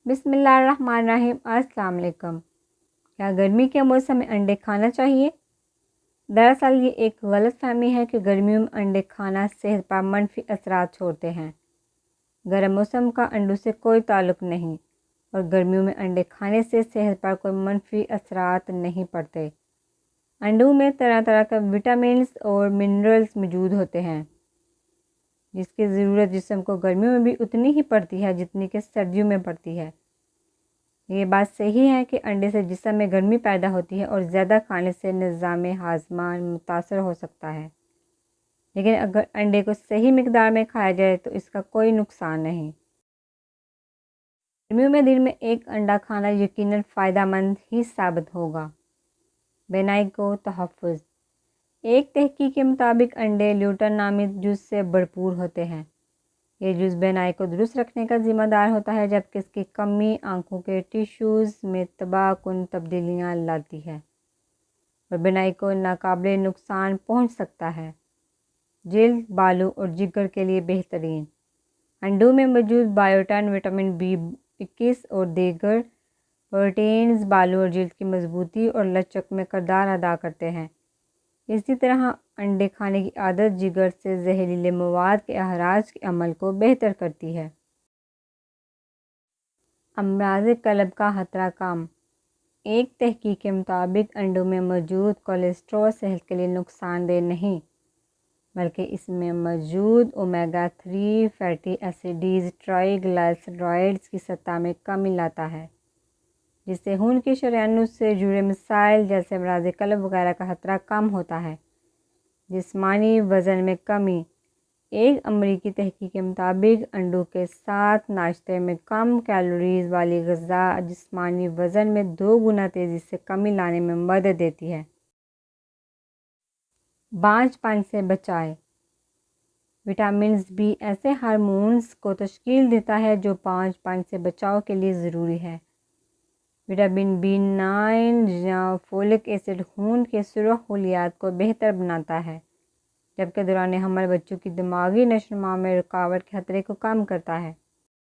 بسم اللہ الرحمن الرحیم۔ السلام علیکم۔ کیا گرمی کے موسم میں انڈے کھانا چاہیے؟ دراصل یہ ایک غلط فہمی ہے کہ گرمیوں میں انڈے کھانا صحت پر منفی اثرات چھوڑتے ہیں۔ گرم موسم کا انڈوں سے کوئی تعلق نہیں اور گرمیوں میں انڈے کھانے سے صحت پر کوئی منفی اثرات نہیں پڑتے۔ انڈوں میں طرح طرح کے وٹامنز اور منرلز موجود ہوتے ہیں جس کی ضرورت جسم کو گرمیوں میں بھی اتنی ہی پڑتی ہے جتنی کہ سردیوں میں پڑتی ہے۔ یہ بات صحیح ہے کہ انڈے سے جسم میں گرمی پیدا ہوتی ہے اور زیادہ کھانے سے نظام ہاضمہ متاثر ہو سکتا ہے، لیکن اگر انڈے کو صحیح مقدار میں کھایا جائے تو اس کا کوئی نقصان نہیں۔ گرمیوں میں دن میں ایک انڈا کھانا یقیناً فائدہ مند ہی ثابت ہوگا۔ بینائی کو تحفظ۔ ایک تحقیق کے مطابق انڈے لیوٹن نامی جز سے بھرپور ہوتے ہیں۔ یہ جز بینائی کو درست رکھنے کا ذمہ دار ہوتا ہے، جبکہ اس کی کمی آنکھوں کے ٹیشوز میں تباہ کن تبدیلیاں لاتی ہے اور بینائی کو ناقابل نقصان پہنچ سکتا ہے۔ جلد، بالوں اور جگر کے لیے بہترین۔ انڈوں میں موجود بائیوٹن، وٹامن B21 اور دیگر پروٹینز بالوں اور جلد کی مضبوطی اور لچک میں کردار ادا کرتے ہیں۔ اسی طرح انڈے کھانے کی عادت جگر سے زہریلے مواد کے اخراج کے عمل کو بہتر کرتی ہے۔ امراض قلب کا خطرہ کم۔ ایک تحقیق کے مطابق انڈوں میں موجود کولیسٹرول صحت کے لیے نقصان دہ نہیں، بلکہ اس میں موجود اومیگا 3 فیٹی ایسڈز ٹرائی گلائسرائڈز کی سطح میں کمی لاتا ہے، جس سے خون کی شریانوں سے جڑے مسائل جیسے امراض قلب وغیرہ کا خطرہ کم ہوتا ہے۔ جسمانی وزن میں کمی۔ ایک امریکی تحقیق کے مطابق انڈوں کے ساتھ ناشتے میں کم کیلوریز والی غذا جسمانی وزن میں 2 گنا تیزی سے کمی لانے میں مدد دیتی ہے۔ بانجھ پن سے بچائے۔ وٹامنز B ایسے ہارمونز کو تشکیل دیتا ہے جو بانجھ پن سے بچاؤ کے لیے ضروری ہے۔ وٹامن B9 یا فولک ایسڈ خون کے سرخ خلیات کو بہتر بناتا ہے، جبکہ دوران حمل بچوں کی دماغی نشو و نما میں رکاوٹ کے خطرے کو کم کرتا ہے۔